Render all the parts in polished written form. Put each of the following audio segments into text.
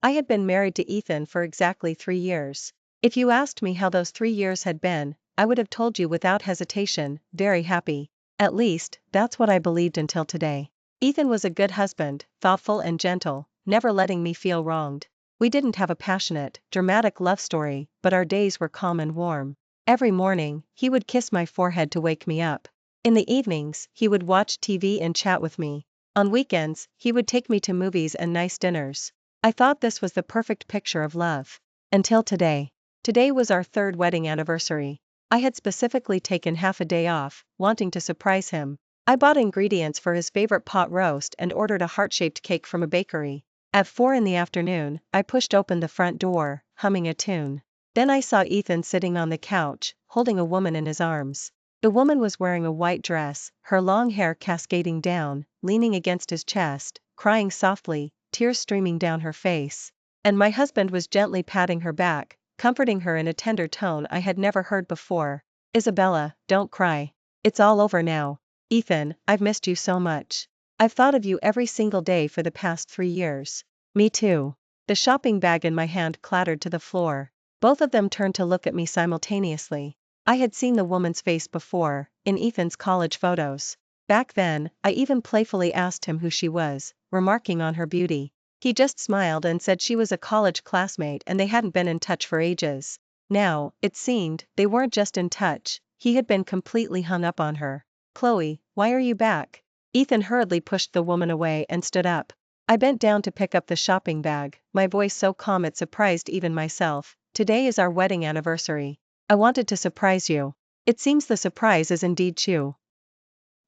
I had been married to Ethan for exactly 3 years. If you asked me how those 3 years had been, I would have told you without hesitation, very happy. At least, that's what I believed until today. Ethan was a good husband, thoughtful and gentle, never letting me feel wronged. We didn't have a passionate, dramatic love story, but our days were calm and warm. Every morning, he would kiss my forehead to wake me up. In the evenings, he would watch TV and chat with me. On weekends, he would take me to movies and nice dinners. I thought this was the perfect picture of love. Until today. Today was our third wedding anniversary. I had specifically taken half a day off, wanting to surprise him. I bought ingredients for his favorite pot roast and ordered a heart-shaped cake from a bakery. At 4 in the afternoon, I pushed open the front door, humming a tune. Then I saw Ethan sitting on the couch, holding a woman in his arms. The woman was wearing a white dress, her long hair cascading down, leaning against his chest, crying softly, tears streaming down her face. And my husband was gently patting her back, comforting her in a tender tone I had never heard before. "Isabella, don't cry. It's all over now. Ethan, I've missed you so much. I've thought of you every single day for the past 3 years. Me too." The shopping bag in my hand clattered to the floor. Both of them turned to look at me simultaneously. I had seen the woman's face before, in Ethan's college photos. Back then, I even playfully asked him who she was, remarking on her beauty. He just smiled and said she was a college classmate and they hadn't been in touch for ages. Now, it seemed, they weren't just in touch, he had been completely hung up on her. "Chloe, why are you back?" Ethan hurriedly pushed the woman away and stood up. I bent down to pick up the shopping bag, my voice so calm it surprised even myself. "Today is our wedding anniversary. I wanted to surprise you." It seems the surprise is indeed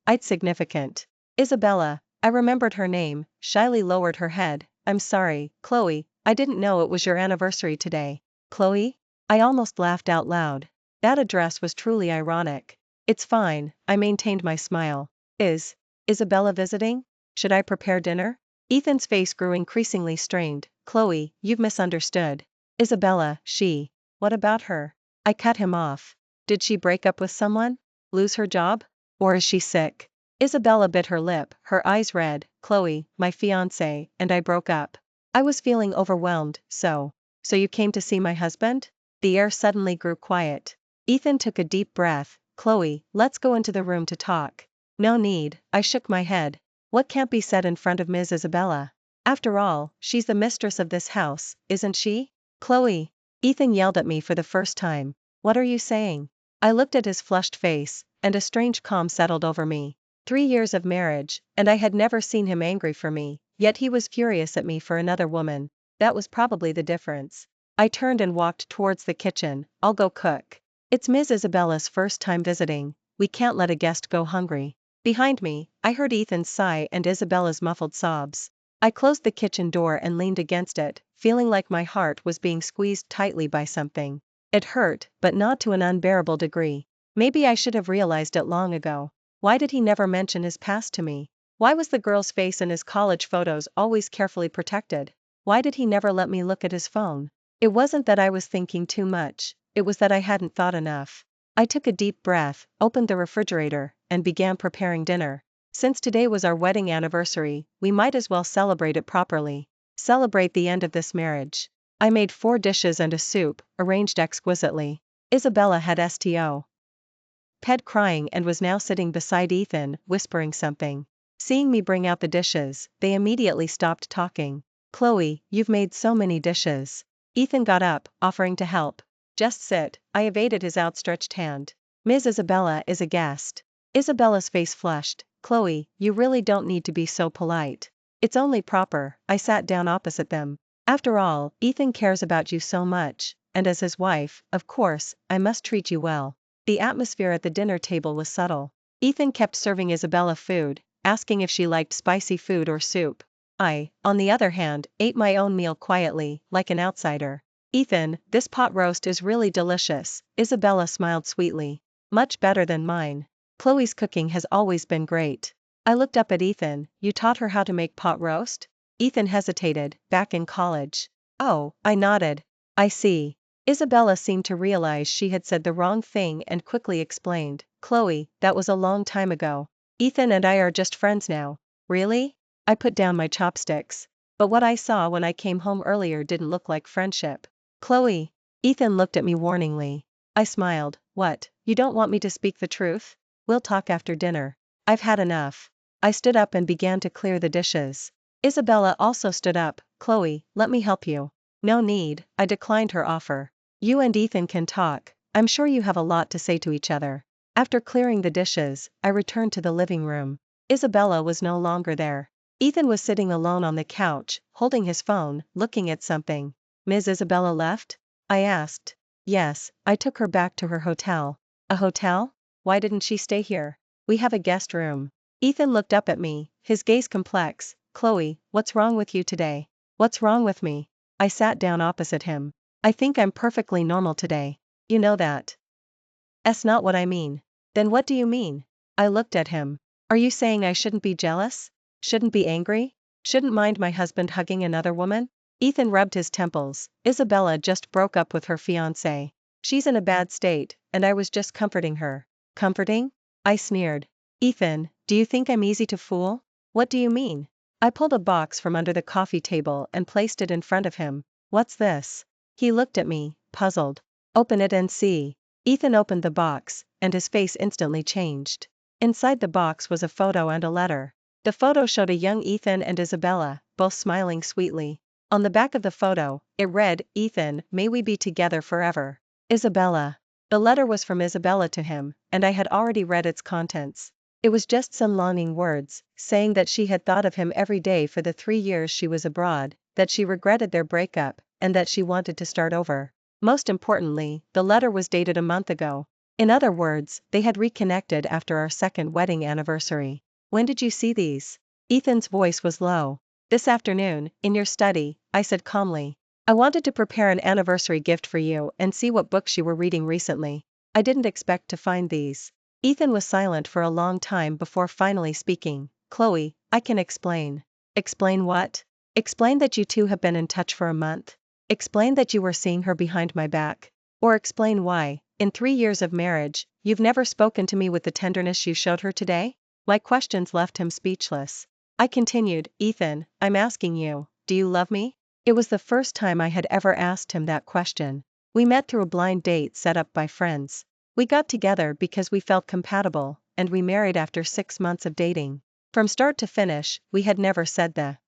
quite significant. Isabella, I remembered her name, shyly lowered her head. "I'm sorry, Chloe, I didn't know it was your anniversary today." "Chloe?" I almost laughed out loud. That address was truly ironic. "It's fine," I maintained my smile. Is Isabella visiting? Should I prepare dinner?" Ethan's face grew increasingly strained. "Chloe, you've misunderstood. Isabella, what about her?" I cut him off. "Did she break up with someone? Lose her job? Or is she sick?" Isabella bit her lip, her eyes red. "Chloe, my fiancé, and I broke up." I was feeling overwhelmed. So you came to see my husband?" The air suddenly grew quiet. Ethan took a deep breath. "Chloe, let's go into the room to talk." "No need," I shook my head. "What can't be said in front of Ms. Isabella? After all, she's the mistress of this house, isn't she?" "Chloe!" Ethan yelled at me for the first time. "What are you saying?" I looked at his flushed face, and a strange calm settled over me. 3 years of marriage, and I had never seen him angry for me, yet he was furious at me for another woman. That was probably the difference. I turned and walked towards the kitchen. "I'll go cook. It's Ms. Isabella's first time visiting. We can't let a guest go hungry." Behind me, I heard Ethan's sigh and Isabella's muffled sobs. I closed the kitchen door and leaned against it, feeling like my heart was being squeezed tightly by something. It hurt, but not to an unbearable degree. Maybe I should have realized it long ago. Why did he never mention his past to me? Why was the girl's face in his college photos always carefully protected? Why did he never let me look at his phone? It wasn't that I was thinking too much, it was that I hadn't thought enough. I took a deep breath, opened the refrigerator, and began preparing dinner. Since today was our wedding anniversary, we might as well celebrate it properly. Celebrate the end of this marriage. I made 4 dishes and a soup, arranged exquisitely. Isabella had ped crying and was now sitting beside Ethan, whispering something. Seeing me bring out the dishes, they immediately stopped talking. "Chloe, you've made so many dishes." Ethan got up, offering to help. "Just sit." I evaded his outstretched hand. "Ms. Isabella is a guest." Isabella's face flushed. "Chloe, you really don't need to be so polite. It's only proper." I sat down opposite them. "After all, Ethan cares about you so much, and as his wife, of course, I must treat you well." The atmosphere at the dinner table was subtle. Ethan kept serving Isabella food, asking if she liked spicy food or soup. I, on the other hand, ate my own meal quietly, like an outsider. "Ethan, this pot roast is really delicious." Isabella smiled sweetly. "Much better than mine. Chloe's cooking has always been great." I looked up at Ethan. "You taught her how to make pot roast?" Ethan hesitated. "Back in college." "Oh," I nodded. "I see." Isabella seemed to realize she had said the wrong thing and quickly explained. "Chloe, that was a long time ago. Ethan and I are just friends now." "Really?" I put down my chopsticks. but what I saw when I came home earlier didn't look like friendship. Chloe. Ethan looked at me warningly. I smiled. What, you don't want me to speak the truth? We'll talk after dinner. I've had enough. I stood up and began to clear the dishes. Isabella also stood up. Chloe, let me help you. No need, I declined her offer. You and Ethan can talk, I'm sure you have a lot to say to each other. After clearing the dishes, I returned to the living room. Isabella was no longer there. Ethan was sitting alone on the couch, holding his phone, looking at something. Ms. Isabella left? I asked. Yes, I took her back to her hotel. A hotel? Why didn't she stay here? We have a guest room. Ethan looked up at me, his gaze complex. Chloe, what's wrong with you today? What's wrong with me? I sat down opposite him. I think I'm perfectly normal today. You know that. That's not what I mean. Then what do you mean? I looked at him. Are you saying I shouldn't be jealous? Shouldn't be angry? Shouldn't mind my husband hugging another woman? Ethan rubbed his temples. Isabella just broke up with her fiancé. She's in a bad state, and I was just comforting her. Comforting? I sneered. Ethan, do you think I'm easy to fool? What do you mean? I pulled a box from under the coffee table and placed it in front of him. What's this? He looked at me, puzzled. Open it and see. Ethan opened the box, and his face instantly changed. Inside the box was a photo and a letter. The photo showed a young Ethan and Isabella, both smiling sweetly. On the back of the photo, it read, Ethan, may we be together forever. Isabella. The letter was from Isabella to him, and I had already read its contents. It was just some longing words, saying that she had thought of him every day for the 3 years she was abroad, that she regretted their breakup, and that she wanted to start over. Most importantly, the letter was dated a month ago. In other words, they had reconnected after our second wedding anniversary. When did you see these? Ethan's voice was low. This afternoon, in your study, I said calmly. I wanted to prepare an anniversary gift for you and see what books you were reading recently. I didn't expect to find these. Ethan was silent for a long time before finally speaking. Chloe, I can explain. Explain what? Explain that you two have been in touch for a month. Explain that you were seeing her behind my back. Or explain why, in 3 years of marriage, you've never spoken to me with the tenderness you showed her today? My questions left him speechless. I continued, Ethan, I'm asking you, do you love me? It was the first time I had ever asked him that question. We met through a blind date set up by friends. We got together because we felt compatible, and we married after 6 months of dating. From start to finish, we had never said the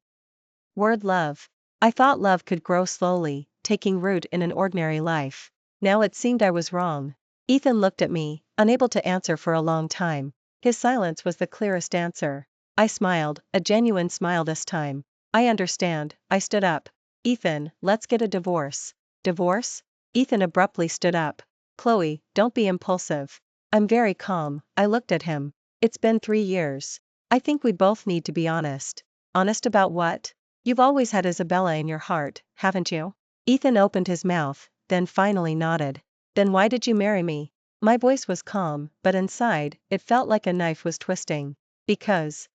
word love. I thought love could grow slowly, taking root in an ordinary life. Now it seemed I was wrong. Ethan looked at me, unable to answer for a long time. His silence was the clearest answer. I smiled, a genuine smile this time. I understand. I stood up. Ethan, let's get a divorce. Divorce? Ethan abruptly stood up. Chloe, don't be impulsive. I'm very calm. I looked at him. It's been 3 years. I think we both need to be honest. Honest about what? You've always had Isabella in your heart, haven't you? Ethan opened his mouth, then finally nodded. Then why did you marry me? My voice was calm, but inside, it felt like a knife was twisting. Because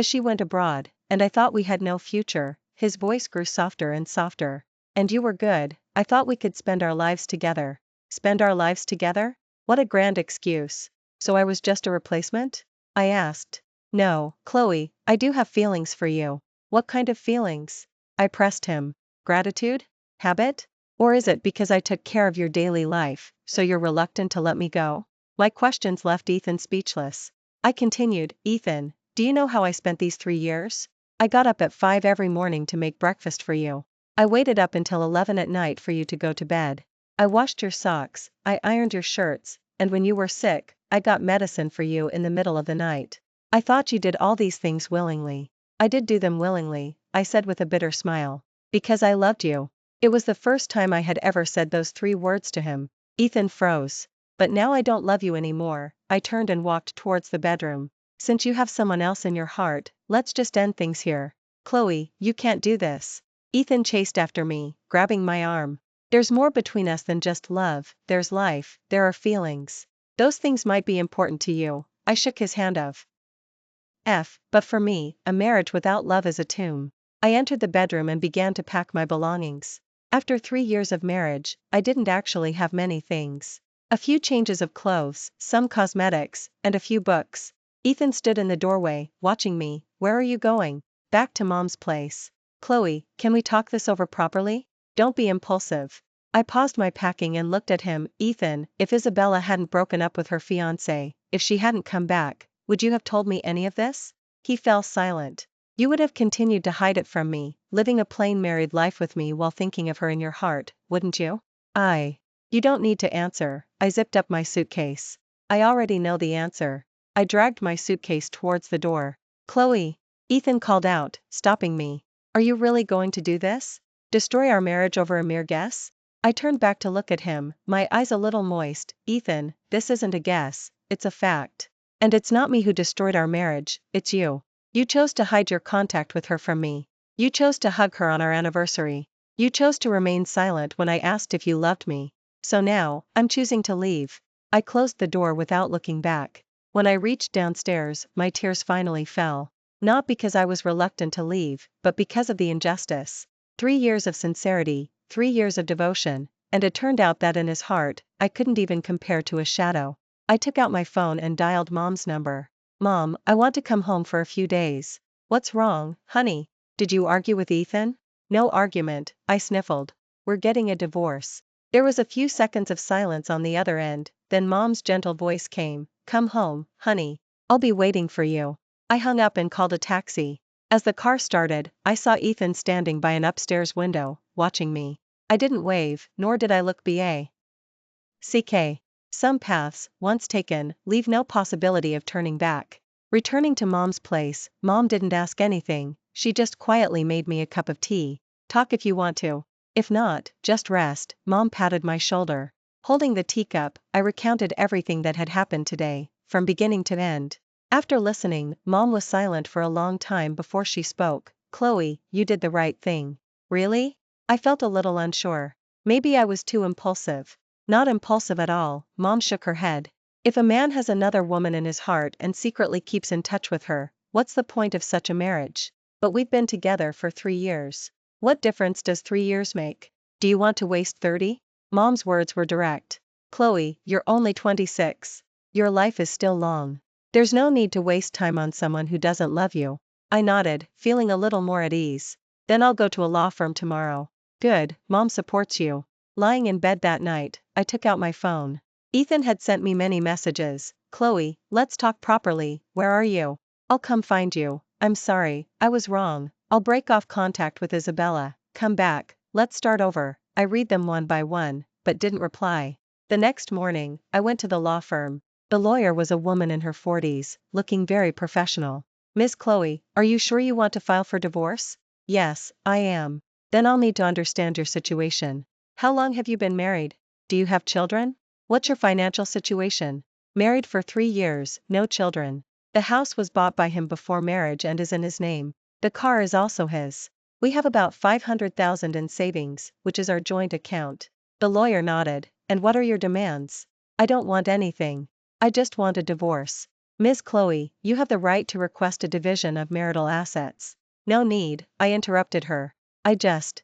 she went abroad, and I thought we had no future. His voice grew softer and softer. And you were good, I thought we could spend our lives together. Spend our lives together? What a grand excuse. So I was just a replacement? I asked. No, Chloe, I do have feelings for you. What kind of feelings? I pressed him. Gratitude? Habit? Or is it because I took care of your daily life, so you're reluctant to let me go? My questions left Ethan speechless. I continued, Ethan, do you know how I spent these 3 years? I got up at 5 every morning to make breakfast for you. I waited up until 11 at night for you to go to bed. I washed your socks, I ironed your shirts, and when you were sick, I got medicine for you in the middle of the night. I thought you did all these things willingly. I did do them willingly, I said with a bitter smile. Because I loved you. It was the first time I had ever said those 3 words to him. Ethan froze. But now I don't love you anymore. I turned and walked towards the bedroom. Since you have someone else in your heart, let's just end things here. Chloe, you can't do this. Ethan chased after me, grabbing my arm. There's more between us than just love, there's life, there are feelings. Those things might be important to you. I shook his hand but for me, a marriage without love is a tomb. I entered the bedroom and began to pack my belongings. After 3 years of marriage, I didn't actually have many things. A few changes of clothes, some cosmetics, and a few books. Ethan stood in the doorway, watching me. Where are you going? Back to Mom's place. Chloe, can we talk this over properly? Don't be impulsive. I paused my packing and looked at him. Ethan, if Isabella hadn't broken up with her fiancé, if she hadn't come back, would you have told me any of this? He fell silent. You would have continued to hide it from me, living a plain married life with me while thinking of her in your heart, wouldn't you? You don't need to answer. I zipped up my suitcase. I already know the answer. I dragged my suitcase towards the door. Chloe, Ethan called out, stopping me. Are you really going to do this? Destroy our marriage over a mere guess? I turned back to look at him, my eyes a little moist. Ethan, this isn't a guess, it's a fact. And it's not me who destroyed our marriage, it's you. You chose to hide your contact with her from me. You chose to hug her on our anniversary. You chose to remain silent when I asked if you loved me. So now, I'm choosing to leave. I closed the door without looking back. When I reached downstairs, my tears finally fell. Not because I was reluctant to leave, but because of the injustice. 3 years of sincerity, 3 years of devotion, and it turned out that in his heart, I couldn't even compare to a shadow. I took out my phone and dialed Mom's number. Mom, I want to come home for a few days. What's wrong, honey? Did you argue with Ethan? No argument, I sniffled. We're getting a divorce. There was a few seconds of silence on the other end, then Mom's gentle voice came, come home, honey. I'll be waiting for you. I hung up and called a taxi. As the car started, I saw Ethan standing by an upstairs window, watching me. I didn't wave, nor did I look back. Some paths, once taken, leave no possibility of turning back. Returning to Mom's place, Mom didn't ask anything, she just quietly made me a cup of tea. Talk if you want to. If not, just rest. Mom patted my shoulder. Holding the teacup, I recounted everything that had happened today, from beginning to end. After listening, Mom was silent for a long time before she spoke. Chloe, you did the right thing. Really? I felt a little unsure. Maybe I was too impulsive. Not impulsive at all, Mom shook her head. If a man has another woman in his heart and secretly keeps in touch with her, what's the point of such a marriage? But we've been together for 3 years. What difference does 3 years make? Do you want to waste 30? Mom's words were direct. Chloe, you're only 26. Your life is still long. There's no need to waste time on someone who doesn't love you. I nodded, feeling a little more at ease. Then I'll go to a law firm tomorrow. Good, Mom supports you. Lying in bed that night, I took out my phone. Ethan had sent me many messages. Chloe, let's talk properly, where are you? I'll come find you. I'm sorry, I was wrong. I'll break off contact with Isabella. Come back, let's start over. I read them one by one, but didn't reply. The next morning, I went to the law firm. The lawyer was a woman in her 40s, looking very professional. Miss Chloe, are you sure you want to file for divorce? Yes, I am. Then I'll need to understand your situation. How long have you been married? Do you have children? What's your financial situation? Married for 3 years, no children. The house was bought by him before marriage and is in his name. The car is also his. We have about 500,000 in savings, which is our joint account. The lawyer nodded. And what are your demands? I don't want anything. I just want a divorce. Ms. Chloe, you have the right to request a division of marital assets. No need, I interrupted her. I just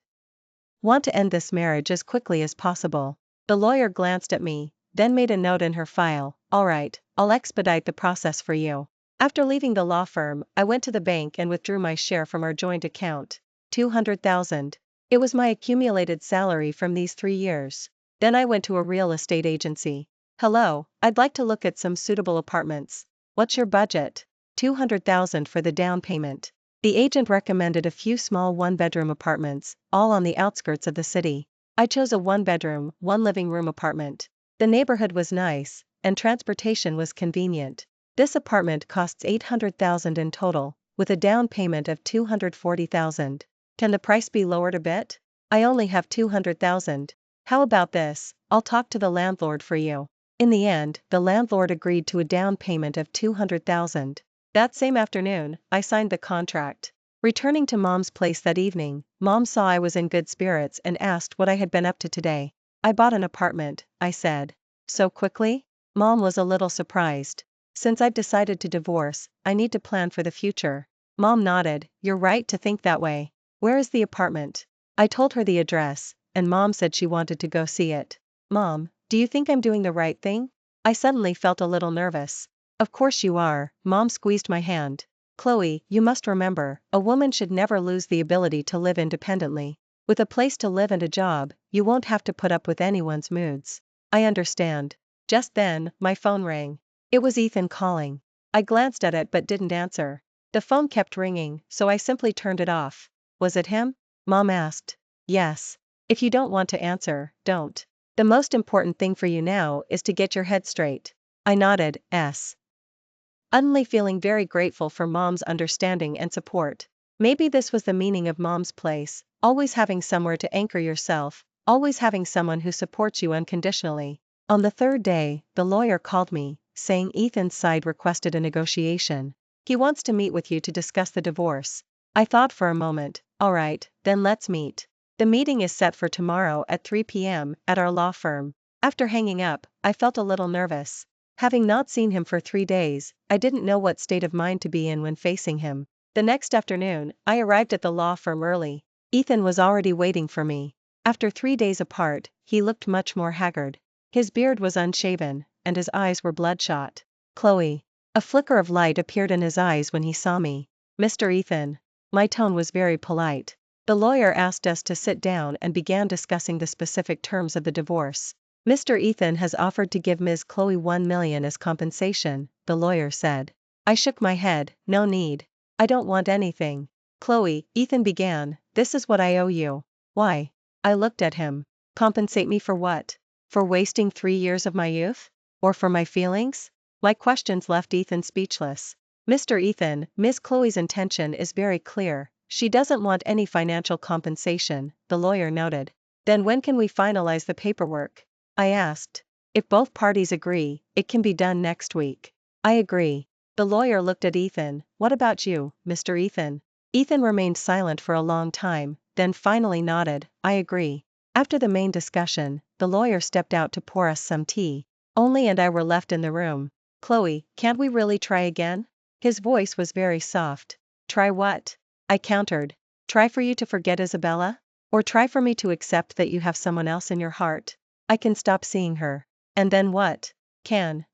want to end this marriage as quickly as possible. The lawyer glanced at me, then made a note in her file. All right, I'll expedite the process for you. After leaving the law firm, I went to the bank and withdrew my share from our joint account. 200,000. It was my accumulated salary from these 3 years. Then I went to a real estate agency. Hello, I'd like to look at some suitable apartments. What's your budget? 200,000 for the down payment. The agent recommended a few small 1-bedroom apartments, all on the outskirts of the city. I chose a 1-bedroom, 1-living-room apartment. The neighborhood was nice, and transportation was convenient. This apartment costs 800,000 in total, with a down payment of 240,000. Can the price be lowered a bit? I only have 200,000. How about this? I'll talk to the landlord for you. In the end, the landlord agreed to a down payment of 200,000. That same afternoon, I signed the contract. Returning to Mom's place that evening, Mom saw I was in good spirits and asked what I had been up to today. I bought an apartment, I said. So quickly? Mom was a little surprised. Since I've decided to divorce, I need to plan for the future. Mom nodded. You're right to think that way. Where is the apartment? I told her the address, and Mom said she wanted to go see it. Mom, do you think I'm doing the right thing? I suddenly felt a little nervous. Of course you are. Mom squeezed my hand. Chloe, you must remember, a woman should never lose the ability to live independently. With a place to live and a job, you won't have to put up with anyone's moods. I understand. Just then, my phone rang. It was Ethan calling. I glanced at it but didn't answer. The phone kept ringing, so I simply turned it off. Was it him? Mom asked. Yes. If you don't want to answer, don't. The most important thing for you now is to get your head straight. I nodded, suddenly feeling very grateful for Mom's understanding and support. Maybe this was the meaning of Mom's place, always having somewhere to anchor yourself, always having someone who supports you unconditionally. On the third day, the lawyer called me, saying Ethan's side requested a negotiation. He wants to meet with you to discuss the divorce. I thought for a moment, all right, then let's meet. The meeting is set for tomorrow at 3 p.m. at our law firm. After hanging up, I felt a little nervous. Having not seen him for 3 days, I didn't know what state of mind to be in when facing him. The next afternoon, I arrived at the law firm early. Ethan was already waiting for me. After 3 days apart, he looked much more haggard. His beard was unshaven, and his eyes were bloodshot. Chloe. A flicker of light appeared in his eyes when he saw me. Mr. Ethan. My tone was very polite. The lawyer asked us to sit down and began discussing the specific terms of the divorce. Mr. Ethan has offered to give Ms. Chloe $1 million as compensation, the lawyer said. I shook my head, no need. I don't want anything. Chloe, Ethan began, this is what I owe you. Why? I looked at him. Compensate me for what? For wasting 3 years of my youth? Or for my feelings? My questions left Ethan speechless. Mr. Ethan, Ms. Chloe's intention is very clear. She doesn't want any financial compensation, the lawyer noted. Then when can we finalize the paperwork? I asked. If both parties agree, it can be done next week. I agree. The lawyer looked at Ethan. What about you, Mr. Ethan? Ethan remained silent for a long time, then finally nodded. I agree. After the main discussion, the lawyer stepped out to pour us some tea. Only and I were left in the room. Chloe, can't we really try again? His voice was very soft. Try what? I countered. Try for you to forget Isabella? Or try for me to accept that you have someone else in your heart? I can stop seeing her. And then what? Can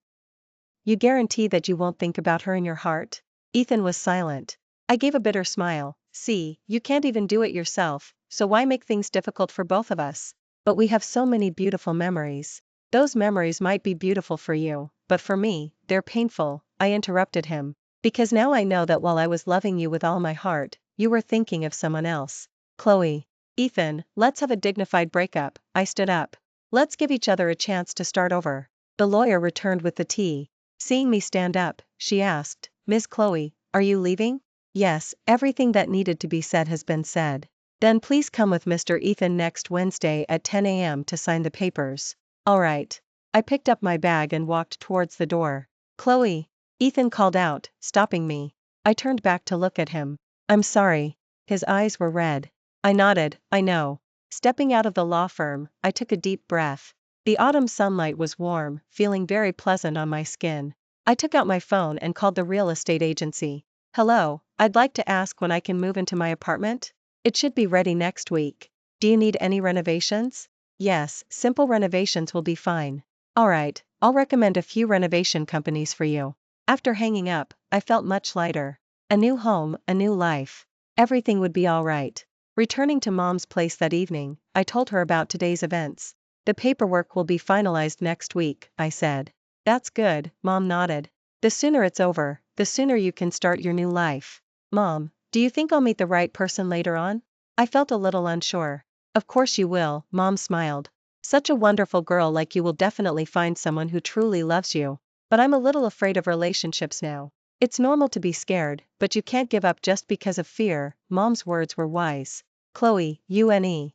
you guarantee that you won't think about her in your heart? Ethan was silent. I gave a bitter smile. See, you can't even do it yourself, so why make things difficult for both of us? But we have so many beautiful memories. Those memories might be beautiful for you, but for me, they're painful, I interrupted him. Because now I know that while I was loving you with all my heart, you were thinking of someone else. Chloe. Ethan, let's have a dignified breakup. I stood up. Let's give each other a chance to start over. The lawyer returned with the tea. Seeing me stand up, she asked, Miss Chloe, are you leaving? Yes, everything that needed to be said has been said. Then please come with Mr. Ethan next Wednesday at 10 a.m. to sign the papers. All right. I picked up my bag and walked towards the door. Chloe. Ethan called out, stopping me. I turned back to look at him. I'm sorry. His eyes were red. I nodded, I know. Stepping out of the law firm, I took a deep breath. The autumn sunlight was warm, feeling very pleasant on my skin. I took out my phone and called the real estate agency. Hello, I'd like to ask when I can move into my apartment? It should be ready next week. Do you need any renovations? Yes, simple renovations will be fine. All right, I'll recommend a few renovation companies for you. After hanging up, I felt much lighter. A new home, a new life. Everything would be all right. Returning to Mom's place that evening, I told her about today's events. The paperwork will be finalized next week, I said. That's good, Mom nodded. The sooner it's over, the sooner you can start your new life. Mom, do you think I'll meet the right person later on? I felt a little unsure. Of course you will, Mom smiled. Such a wonderful girl like you will definitely find someone who truly loves you. But I'm a little afraid of relationships now. It's normal to be scared, but you can't give up just because of fear. Mom's words were wise. Chloe, UNE.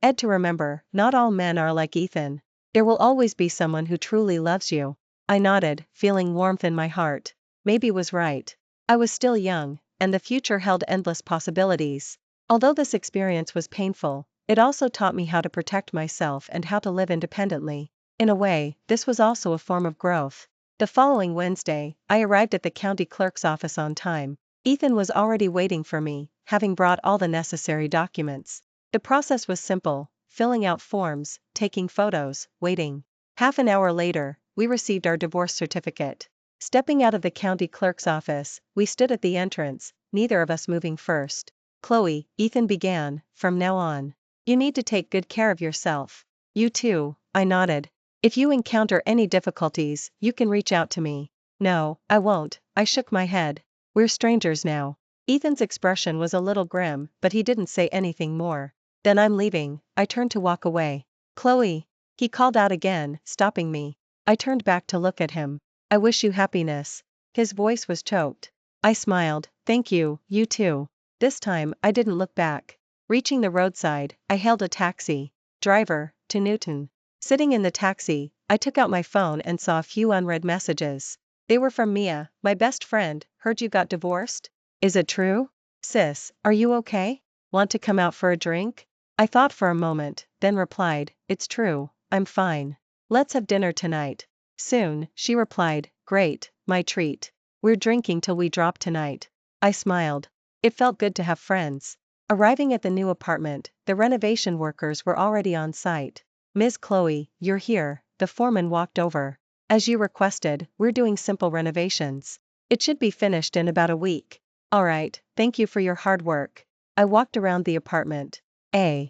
Ed to remember, not all men are like Ethan. There will always be someone who truly loves you. I nodded, feeling warmth in my heart. Maybe was right. I was still young, and the future held endless possibilities. Although this experience was painful, it also taught me how to protect myself and how to live independently. In a way, this was also a form of growth. The following Wednesday, I arrived at the county clerk's office on time. Ethan was already waiting for me, having brought all the necessary documents. The process was simple, filling out forms, taking photos, waiting. Half an hour later, we received our divorce certificate. Stepping out of the county clerk's office, we stood at the entrance, neither of us moving first. Chloe, Ethan began, from now on, you need to take good care of yourself. You too, I nodded. If you encounter any difficulties, you can reach out to me. No, I won't, I shook my head. We're strangers now. Ethan's expression was a little grim, but he didn't say anything more. Then I'm leaving, I turned to walk away. Chloe, he called out again, stopping me. I turned back to look at him. I wish you happiness. His voice was choked. I smiled, thank you, you too. This time, I didn't look back. Reaching the roadside, I hailed a taxi. Driver, to Newton. Sitting in the taxi, I took out my phone and saw a few unread messages. They were from Mia, my best friend. Heard you got divorced? Is it true? Sis, are you okay? Want to come out for a drink? I thought for a moment, then replied, it's true, I'm fine. Let's have dinner tonight. Soon, she replied, great, my treat. We're drinking till we drop tonight. I smiled. It felt good to have friends. Arriving at the new apartment, the renovation workers were already on site. Ms. Chloe, you're here, the foreman walked over. As you requested, we're doing simple renovations. It should be finished in about a week. Alright, thank you for your hard work. I walked around the apartment. Though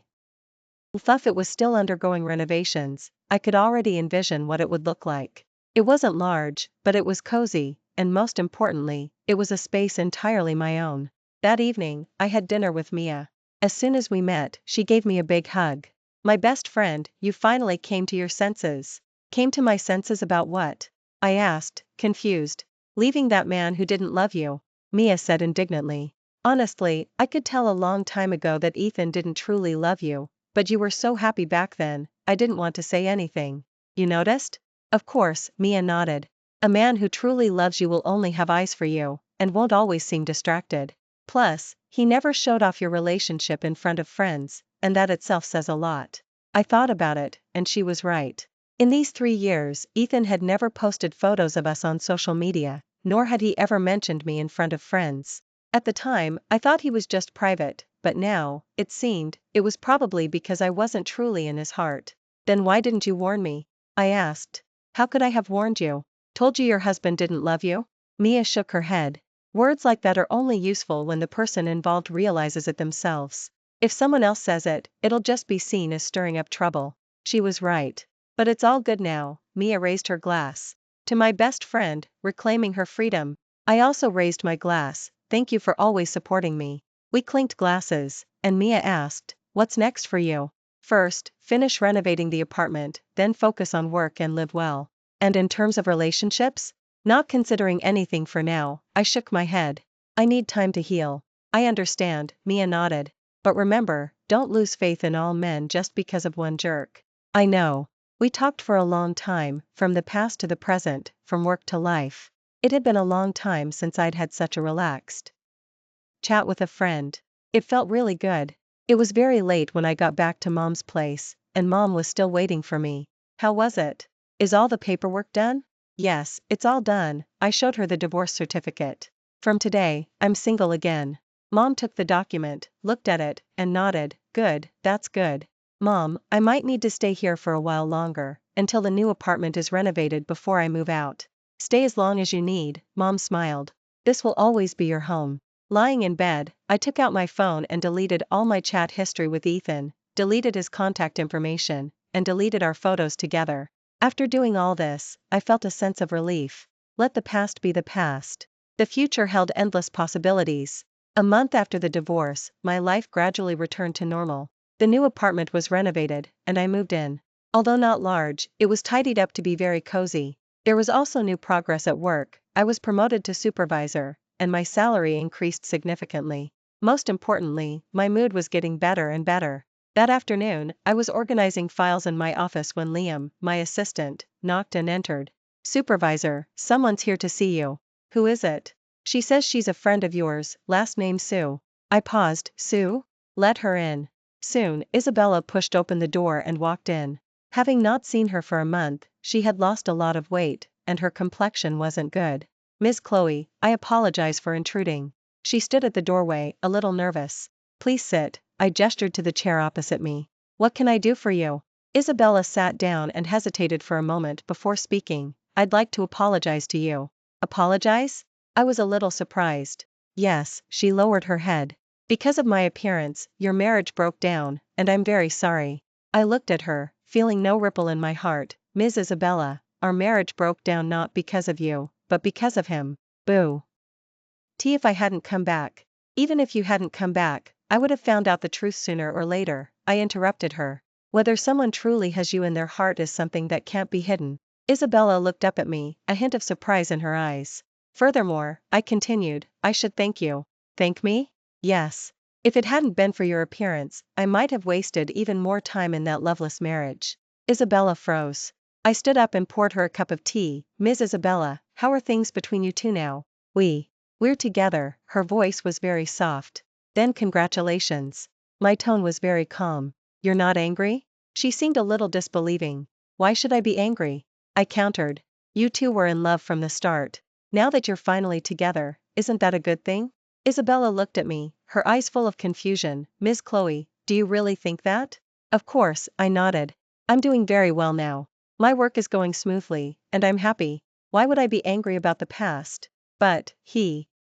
it was still undergoing renovations, I could already envision what it would look like. It wasn't large, but it was cozy, and most importantly, it was a space entirely my own. That evening, I had dinner with Mia. As soon as we met, she gave me a big hug. My best friend, you finally came to your senses. Came to my senses about what? I asked, confused. Leaving that man who didn't love you, Mia said indignantly. Honestly, I could tell a long time ago that Ethan didn't truly love you. But you were so happy back then, I didn't want to say anything. You noticed? Of course, Mia nodded. A man who truly loves you will only have eyes for you, and won't always seem distracted. Plus, he never showed off your relationship in front of friends, and that itself says a lot. I thought about it, and she was right. In these 3 years, Ethan had never posted photos of us on social media, nor had he ever mentioned me in front of friends. At the time, I thought he was just private, but now, it seemed, it was probably because I wasn't truly in his heart. Then why didn't you warn me? I asked. How could I have warned you? Told you your husband didn't love you? Mia shook her head. Words like that are only useful when the person involved realizes it themselves. If someone else says it, it'll just be seen as stirring up trouble. She was right. But it's all good now. Mia raised her glass. To my best friend, reclaiming her freedom. I also raised my glass. Thank you for always supporting me. We clinked glasses, and Mia asked, what's next for you? First, finish renovating the apartment, then focus on work and live well. And in terms of relationships? Not considering anything for now, I shook my head. I need time to heal. I understand, Mia nodded. But remember, don't lose faith in all men just because of one jerk. I know. We talked for a long time, from the past to the present, from work to life. It had been a long time since I'd had such a relaxed chat with a friend. It felt really good. It was very late when I got back to Mom's place, and Mom was still waiting for me. How was it? Is all the paperwork done? Yes, it's all done. I showed her the divorce certificate. From today, I'm single again. Mom took the document, looked at it, and nodded. Good, that's good. Mom, I might need to stay here for a while longer, until the new apartment is renovated before I move out. Stay as long as you need, Mom smiled. This will always be your home. Lying in bed, I took out my phone and deleted all my chat history with Ethan, deleted his contact information, and deleted our photos together. After doing all this, I felt a sense of relief. Let the past be the past. The future held endless possibilities. A month after the divorce, my life gradually returned to normal. The new apartment was renovated, and I moved in. Although not large, it was tidied up to be very cozy. There was also new progress at work. I was promoted to supervisor, and my salary increased significantly. Most importantly, my mood was getting better and better. That afternoon, I was organizing files in my office when Liam, my assistant, knocked and entered. Supervisor, someone's here to see you. Who is it? She says she's a friend of yours, last name Sue. I paused. Sue? Let her in. Soon, Isabella pushed open the door and walked in. Having not seen her for a month, she had lost a lot of weight, and her complexion wasn't good. Ms. Chloe, I apologize for intruding. She stood at the doorway, a little nervous. Please sit. I gestured to the chair opposite me. What can I do for you? Isabella sat down and hesitated for a moment before speaking. I'd like to apologize to you. Apologize? I was a little surprised. Yes, she lowered her head. Because of my appearance, your marriage broke down, and I'm very sorry. I looked at her, feeling no ripple in my heart. Ms. Isabella, our marriage broke down not because of you, but because of him. Boo. If I hadn't come back. Even if you hadn't come back, I would have found out the truth sooner or later, I interrupted her. Whether someone truly has you in their heart is something that can't be hidden. Isabella looked up at me, a hint of surprise in her eyes. Furthermore, I continued, I should thank you. Thank me? Yes. If it hadn't been for your appearance, I might have wasted even more time in that loveless marriage. Isabella froze. I stood up and poured her a cup of tea. Ms. Isabella, how are things between you two now? We're together, her voice was very soft. Then congratulations. My tone was very calm. You're not angry? She seemed a little disbelieving. Why should I be angry? I countered. You two were in love from the start. Now that you're finally together, isn't that a good thing? Isabella looked at me, her eyes full of confusion. Ms. Chloe, do you really think that? Of course, I nodded. I'm doing very well now. My work is going smoothly, and I'm happy. Why would I be angry about the past? But,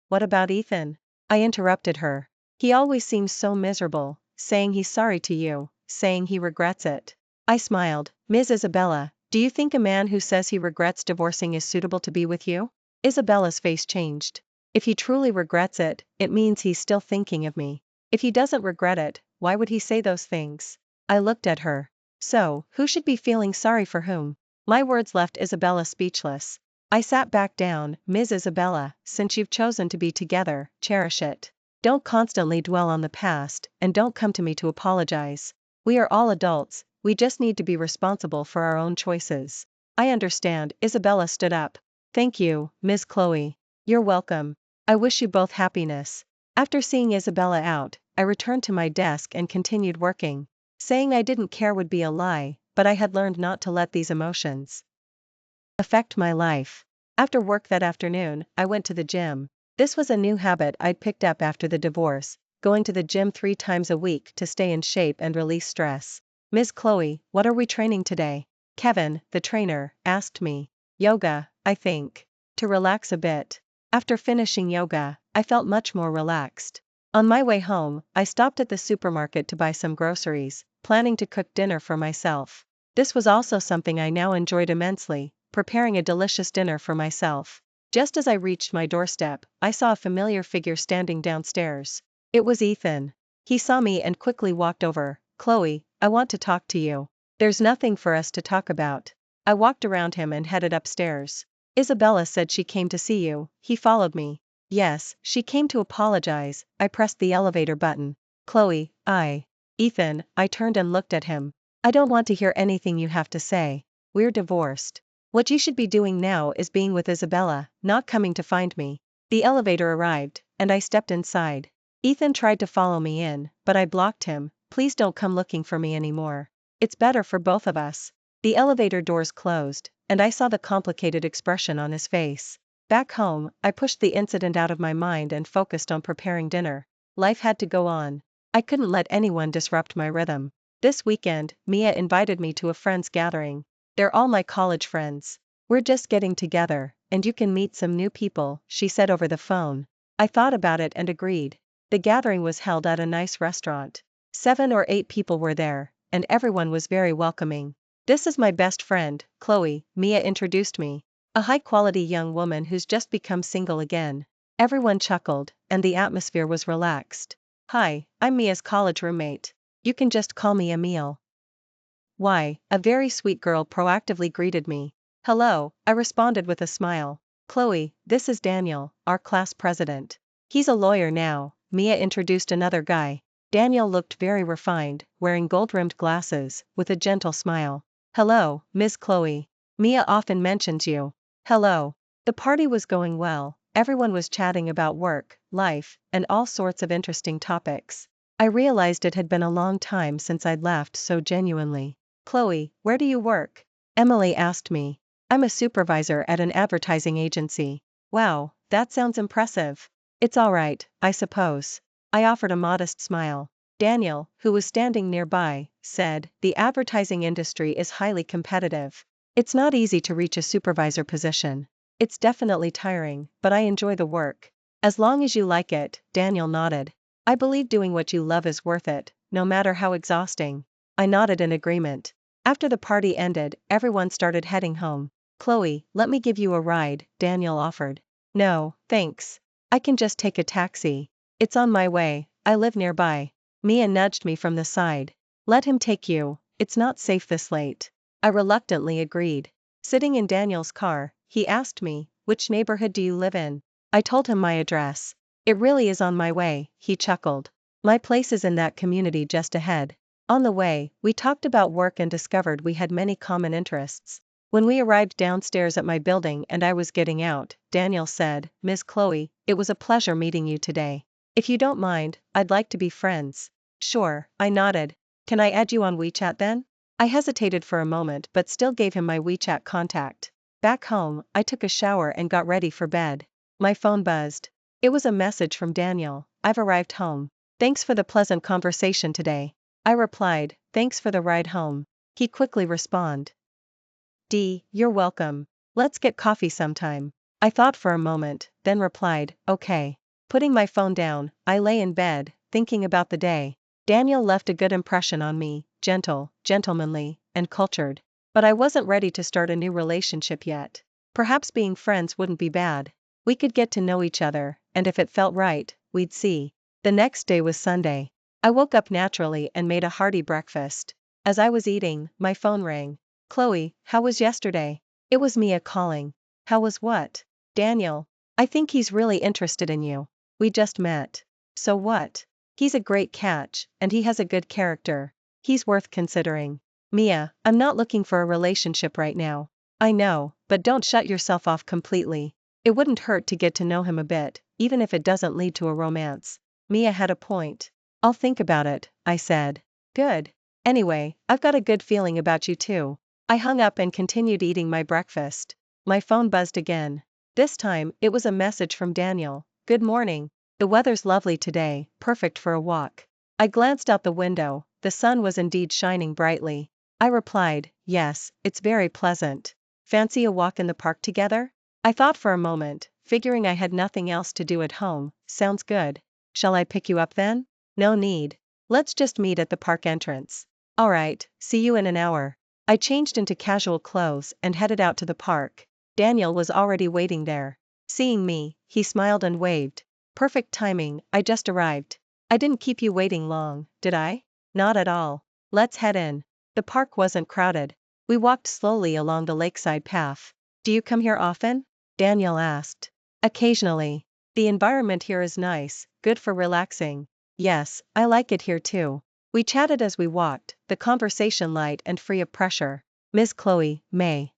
what about Ethan? I interrupted her. He always seems so miserable, saying he's sorry to you, saying he regrets it. I smiled. Ms. Isabella, do you think a man who says he regrets divorcing is suitable to be with you? Isabella's face changed. If he truly regrets it, it means he's still thinking of me. If he doesn't regret it, why would he say those things? I looked at her. So, who should be feeling sorry for whom? My words left Isabella speechless. I sat back down. Ms. Isabella, since you've chosen to be together, cherish it. Don't constantly dwell on the past, and don't come to me to apologize. We are all adults, we just need to be responsible for our own choices. I understand. Isabella stood up. Thank you, Ms. Chloe. You're welcome. I wish you both happiness. After seeing Isabella out, I returned to my desk and continued working. Saying I didn't care would be a lie, but I had learned not to let these emotions affect my life. After work that afternoon, I went to the gym. This was a new habit I'd picked up after the divorce, going to the gym 3 times a week to stay in shape and release stress. Ms. Chloe, what are we training today? Kevin, the trainer, asked me. Yoga, I think. To relax a bit. After finishing yoga, I felt much more relaxed. On my way home, I stopped at the supermarket to buy some groceries, planning to cook dinner for myself. This was also something I now enjoyed immensely, preparing a delicious dinner for myself. Just as I reached my doorstep, I saw a familiar figure standing downstairs. It was Ethan. He saw me and quickly walked over. Chloe, I want to talk to you. There's nothing for us to talk about. I walked around him and headed upstairs. Isabella said she came to see you. He followed me. Yes, she came to apologize. I pressed the elevator button. Chloe, Ethan, I turned and looked at him. I don't want to hear anything you have to say. We're divorced. What you should be doing now is being with Isabella, not coming to find me. The elevator arrived, and I stepped inside. Ethan tried to follow me in, but I blocked him. Please don't come looking for me anymore. It's better for both of us. The elevator doors closed, and I saw the complicated expression on his face. Back home, I pushed the incident out of my mind and focused on preparing dinner. Life had to go on. I couldn't let anyone disrupt my rhythm. This weekend, Mia invited me to a friend's gathering. They're all my college friends. We're just getting together, and you can meet some new people, she said over the phone. I thought about it and agreed. The gathering was held at a nice restaurant. 7 or 8 people were there, and everyone was very welcoming. This is my best friend, Chloe, Mia introduced me. A high-quality young woman who's just become single again. Everyone chuckled, and the atmosphere was relaxed. Hi, I'm Mia's college roommate. You can just call me Emile. Why, a very sweet girl proactively greeted me. Hello, I responded with a smile. Chloe, this is Daniel, our class president. He's a lawyer now. Mia introduced another guy. Daniel looked very refined, wearing gold-rimmed glasses, with a gentle smile. Hello, Miss Chloe. Mia often mentions you. Hello. The party was going well. Everyone was chatting about work, life, and all sorts of interesting topics. I realized it had been a long time since I'd laughed so genuinely. Chloe, where do you work? Emily asked me. I'm a supervisor at an advertising agency. Wow, that sounds impressive. It's all right, I suppose. I offered a modest smile. Daniel, who was standing nearby, said, the advertising industry is highly competitive. It's not easy to reach a supervisor position. It's definitely tiring, but I enjoy the work. As long as you like it, Daniel nodded. I believe doing what you love is worth it, no matter how exhausting. I nodded in agreement. After the party ended, everyone started heading home. Chloe, let me give you a ride, Daniel offered. No, thanks. I can just take a taxi. It's on my way, I live nearby. Mia nudged me from the side. Let him take you, it's not safe this late. I reluctantly agreed. Sitting in Daniel's car, he asked me, which neighborhood do you live in? I told him my address. It really is on my way, he chuckled. My place is in that community just ahead. On the way, we talked about work and discovered we had many common interests. When we arrived downstairs at my building and I was getting out, Daniel said, Miss Chloe, it was a pleasure meeting you today. If you don't mind, I'd like to be friends. Sure, I nodded. Can I add you on WeChat then? I hesitated for a moment but still gave him my WeChat contact. Back home, I took a shower and got ready for bed. My phone buzzed. It was a message from Daniel. I've arrived home. Thanks for the pleasant conversation today. I replied, thanks for the ride home. He quickly responded. You're welcome. Let's get coffee sometime. I thought for a moment, then replied, okay. Putting my phone down, I lay in bed, thinking about the day. Daniel left a good impression on me, gentle, gentlemanly, and cultured. But I wasn't ready to start a new relationship yet. Perhaps being friends wouldn't be bad. We could get to know each other, and if it felt right, we'd see. The next day was Sunday. I woke up naturally and made a hearty breakfast. As I was eating, my phone rang. Chloe, how was yesterday? It was Mia calling. How was what? Daniel. I think he's really interested in you. We just met. So what? He's a great catch, and he has a good character. He's worth considering. Mia, I'm not looking for a relationship right now. I know, but don't shut yourself off completely. It wouldn't hurt to get to know him a bit, even if it doesn't lead to a romance. Mia had a point. I'll think about it, I said. Good. Anyway, I've got a good feeling about you too. I hung up and continued eating my breakfast. My phone buzzed again. This time, it was a message from Daniel. Good morning. The weather's lovely today, perfect for a walk. I glanced out the window. The sun was indeed shining brightly. I replied, yes, it's very pleasant. Fancy a walk in the park together? I thought for a moment, figuring I had nothing else to do at home. Sounds good. Shall I pick you up then? No need. Let's just meet at the park entrance. Alright, see you in an hour. I changed into casual clothes and headed out to the park. Daniel was already waiting there. Seeing me, he smiled and waved. Perfect timing, I just arrived. I didn't keep you waiting long, did I? Not at all. Let's head in. The park wasn't crowded. We walked slowly along the lakeside path. Do you come here often? Daniel asked. Occasionally. The environment here is nice, good for relaxing. Yes, I like it here too. We chatted as we walked, the conversation light and free of pressure. Miss Chloe, may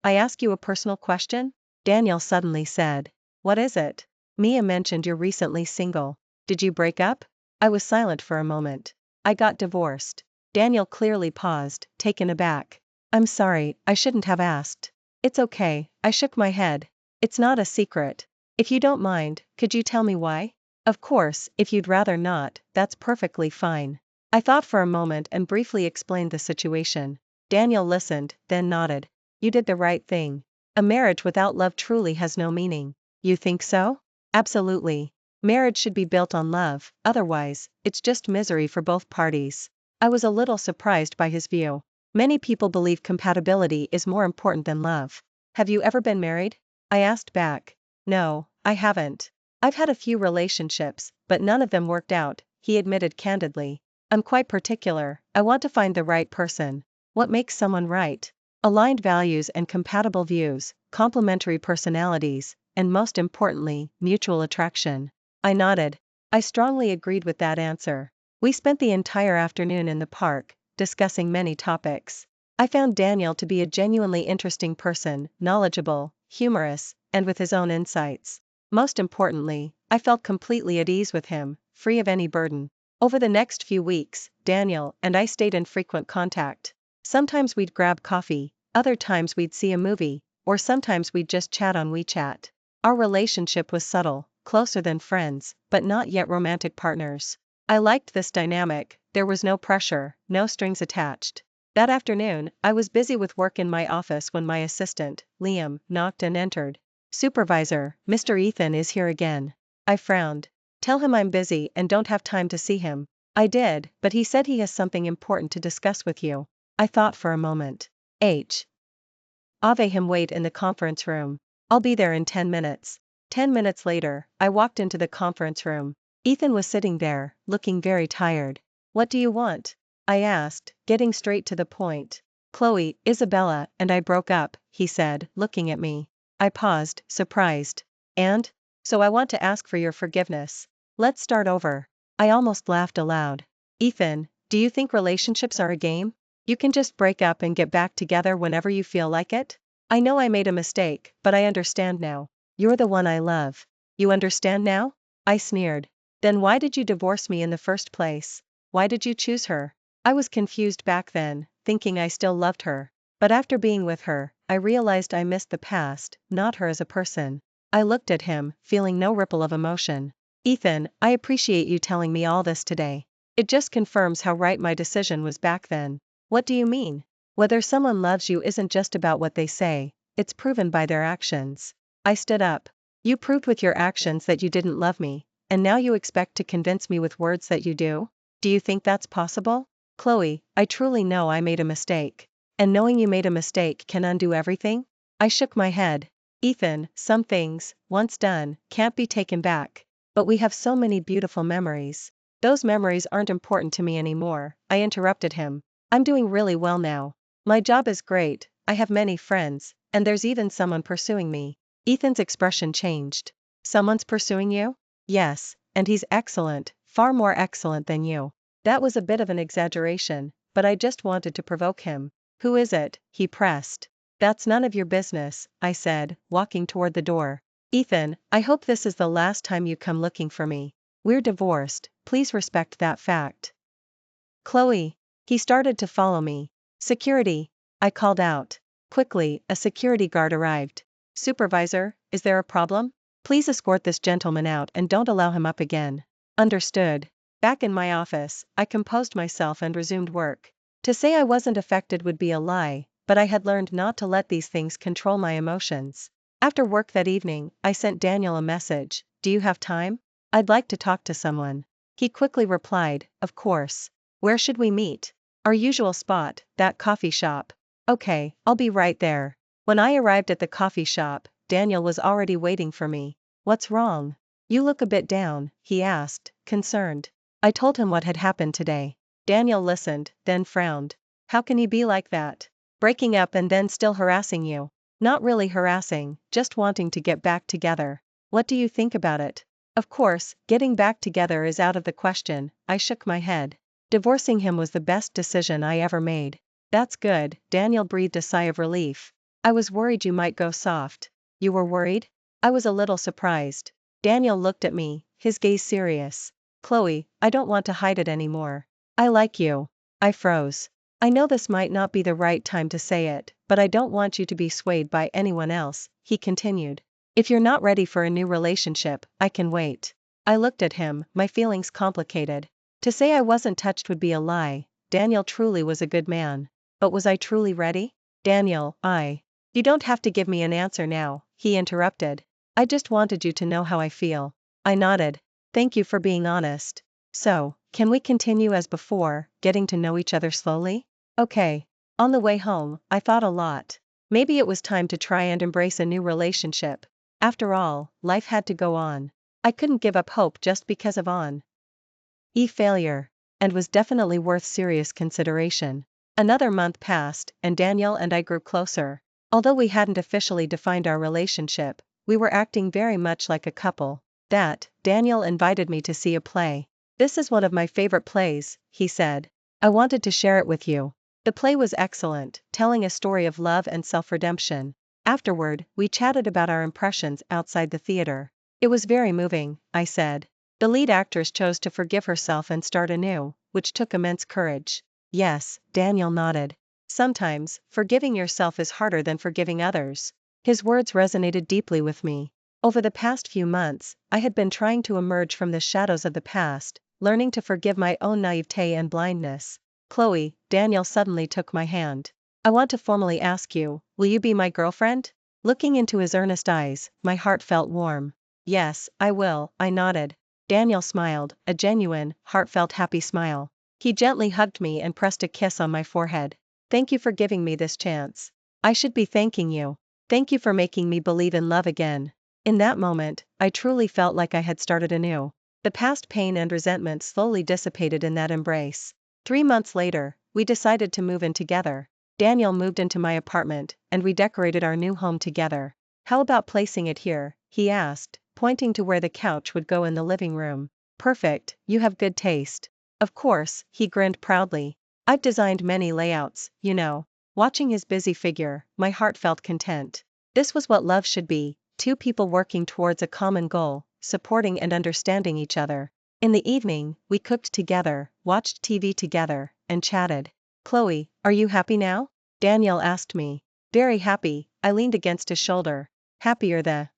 I ask you a personal question? Daniel suddenly said. What is it? Mia mentioned you're recently single. Did you break up? I was silent for a moment. I got divorced. Daniel clearly paused, taken aback. I'm sorry, I shouldn't have asked. It's okay, I shook my head. It's not a secret. If you don't mind, could you tell me why? Of course, if you'd rather not, that's perfectly fine. I thought for a moment and briefly explained the situation. Daniel listened, then nodded. You did the right thing. A marriage without love truly has no meaning. You think so? Absolutely. Marriage should be built on love, otherwise, it's just misery for both parties. I was a little surprised by his view. Many people believe compatibility is more important than love. Have you ever been married? I asked back. No, I haven't. I've had a few relationships, but none of them worked out, he admitted candidly. I'm quite particular, I want to find the right person. What makes someone right? Aligned values and compatible views, complementary personalities, and most importantly, mutual attraction. I nodded. I strongly agreed with that answer. We spent the entire afternoon in the park, discussing many topics. I found Daniel to be a genuinely interesting person, knowledgeable, humorous, and with his own insights. Most importantly, I felt completely at ease with him, free of any burden. Over the next few weeks, Daniel and I stayed in frequent contact. Sometimes we'd grab coffee, other times we'd see a movie, or sometimes we'd just chat on WeChat. Our relationship was subtle, closer than friends, but not yet romantic partners. I liked this dynamic, there was no pressure, no strings attached. That afternoon, I was busy with work in my office when my assistant, Liam, knocked and entered. Supervisor, Mr. Ethan is here again. I frowned. Tell him I'm busy and don't have time to see him. I did, but he said he has something important to discuss with you. I thought for a moment. Ave him wait in the conference room. I'll be there in 10 minutes. 10 minutes later, I walked into the conference room. Ethan was sitting there, looking very tired. What do you want? I asked, getting straight to the point. Chloe, Isabella, and I broke up, he said, looking at me. I paused, surprised. And? So I want to ask for your forgiveness. Let's start over. I almost laughed aloud. Ethan, do you think relationships are a game? You can just break up and get back together whenever you feel like it? I know I made a mistake, but I understand now. You're the one I love. You understand now? I sneered. Then why did you divorce me in the first place? Why did you choose her? I was confused back then, thinking I still loved her. But after being with her, I realized I missed the past, not her as a person. I looked at him, feeling no ripple of emotion. Ethan, I appreciate you telling me all this today. It just confirms how right my decision was back then. What do you mean? Whether someone loves you isn't just about what they say, it's proven by their actions. I stood up. You proved with your actions that you didn't love me, and now you expect to convince me with words that you do? Do you think that's possible? Chloe, I truly know I made a mistake. And knowing you made a mistake can undo everything? I shook my head. Ethan, some things, once done, can't be taken back. But we have so many beautiful memories. Those memories aren't important to me anymore, I interrupted him. I'm doing really well now. My job is great, I have many friends, and there's even someone pursuing me. Ethan's expression changed. Someone's pursuing you? Yes, and he's excellent, far more excellent than you. That was a bit of an exaggeration, but I just wanted to provoke him. Who is it? He pressed. That's none of your business, I said, walking toward the door. Ethan, I hope this is the last time you come looking for me. We're divorced, please respect that fact. Chloe. He started to follow me. Security. I called out. Quickly, a security guard arrived. Supervisor, is there a problem? Please escort this gentleman out and don't allow him up again. Understood. Back in my office, I composed myself and resumed work. To say I wasn't affected would be a lie, but I had learned not to let these things control my emotions. After work that evening, I sent Daniel a message. Do you have time? I'd like to talk to someone. He quickly replied, of course. Where should we meet? Our usual spot, that coffee shop. Okay, I'll be right there. When I arrived at the coffee shop, Daniel was already waiting for me. What's wrong? You look a bit down, he asked, concerned. I told him what had happened today. Daniel listened, then frowned. How can he be like that? Breaking up and then still harassing you. Not really harassing, just wanting to get back together. What do you think about it? Of course, getting back together is out of the question, I shook my head. Divorcing him was the best decision I ever made. That's good, Daniel breathed a sigh of relief. I was worried you might go soft. You were worried? I was a little surprised. Daniel looked at me, his gaze serious. Chloe, I don't want to hide it anymore. I like you. I froze. I know this might not be the right time to say it, but I don't want you to be swayed by anyone else, he continued. If you're not ready for a new relationship, I can wait. I looked at him, my feelings complicated. To say I wasn't touched would be a lie. Daniel truly was a good man. But was I truly ready? Daniel, You don't have to give me an answer now, he interrupted. I just wanted you to know how I feel. I nodded. Thank you for being honest. So, can we continue as before, getting to know each other slowly? Okay. On the way home, I thought a lot. Maybe it was time to try and embrace a new relationship. After all, life had to go on. I couldn't give up hope just because of failure. And was definitely worth serious consideration. Another month passed, and Daniel and I grew closer. Although we hadn't officially defined our relationship, we were acting very much like a couple. Daniel invited me to see a play. This is one of my favorite plays, he said. I wanted to share it with you. The play was excellent, telling a story of love and self-redemption. Afterward, we chatted about our impressions outside the theater. It was very moving, I said. The lead actress chose to forgive herself and start anew, which took immense courage. Yes, Daniel nodded. Sometimes, forgiving yourself is harder than forgiving others. His words resonated deeply with me. Over the past few months, I had been trying to emerge from the shadows of the past, learning to forgive my own naivete and blindness. Chloe, Daniel suddenly took my hand. I want to formally ask you, will you be my girlfriend? Looking into his earnest eyes, my heart felt warm. Yes, I will, I nodded. Daniel smiled, a genuine, heartfelt happy smile. He gently hugged me and pressed a kiss on my forehead. Thank you for giving me this chance. I should be thanking you. Thank you for making me believe in love again. In that moment, I truly felt like I had started anew. The past pain and resentment slowly dissipated in that embrace. 3 months later, we decided to move in together. Daniel moved into my apartment, and we decorated our new home together. How about placing it here? He asked, pointing to where the couch would go in the living room. Perfect, you have good taste. Of course, he grinned proudly. I've designed many layouts, you know. Watching his busy figure, my heart felt content. This was what love should be, two people working towards a common goal, supporting and understanding each other. In the evening, we cooked together, watched TV together, and chatted. Chloe, are you happy now? Daniel asked me. Very happy, I leaned against his shoulder. Happier than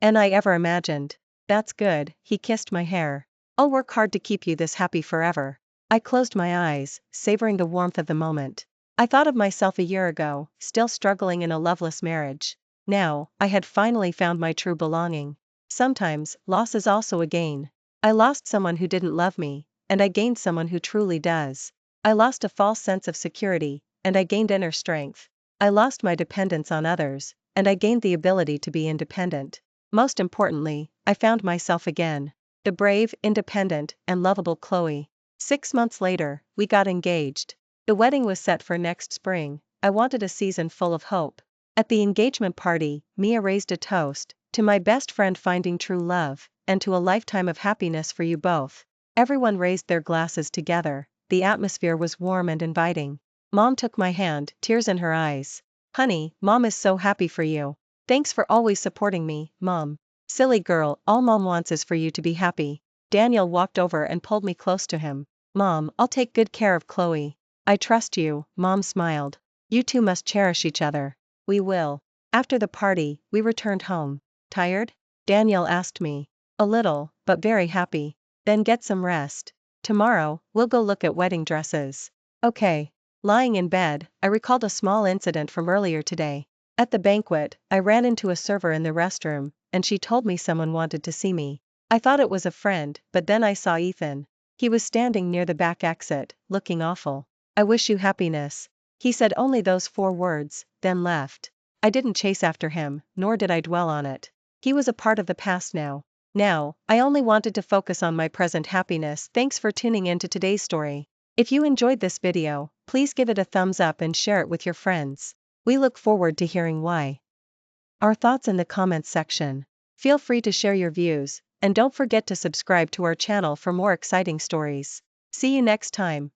I ever imagined. That's good, he kissed my hair. I'll work hard to keep you this happy forever. I closed my eyes, savoring the warmth of the moment. I thought of myself a year ago, still struggling in a loveless marriage. Now, I had finally found my true belonging. Sometimes, loss is also a gain. I lost someone who didn't love me, and I gained someone who truly does. I lost a false sense of security, and I gained inner strength. I lost my dependence on others, and I gained the ability to be independent. Most importantly, I found myself again. The brave, independent, and lovable Chloe. 6 months later, we got engaged. The wedding was set for next spring. I wanted a season full of hope. At the engagement party, Mia raised a toast, to my best friend finding true love, and to a lifetime of happiness for you both. Everyone raised their glasses together. The atmosphere was warm and inviting. Mom took my hand, tears in her eyes. Honey, Mom is so happy for you. Thanks for always supporting me, Mom. Silly girl, all Mom wants is for you to be happy. Daniel walked over and pulled me close to him. Mom, I'll take good care of Chloe. I trust you, Mom smiled. You two must cherish each other. We will. After the party, we returned home. Tired? Daniel asked me. A little, but very happy. Then get some rest. Tomorrow, we'll go look at wedding dresses. Okay. Lying in bed, I recalled a small incident from earlier today. At the banquet, I ran into a server in the restroom, and she told me someone wanted to see me. I thought it was a friend, but then I saw Ethan. He was standing near the back exit, looking awful. I wish you happiness. He said only those 4 words, then left. I didn't chase after him, nor did I dwell on it. He was a part of the past now. Now, I only wanted to focus on my present happiness. Thanks for tuning in to today's story. If you enjoyed this video, please give it a thumbs up and share it with your friends. We look forward to hearing why. Our thoughts in the comments section. Feel free to share your views, and don't forget to subscribe to our channel for more exciting stories. See you next time.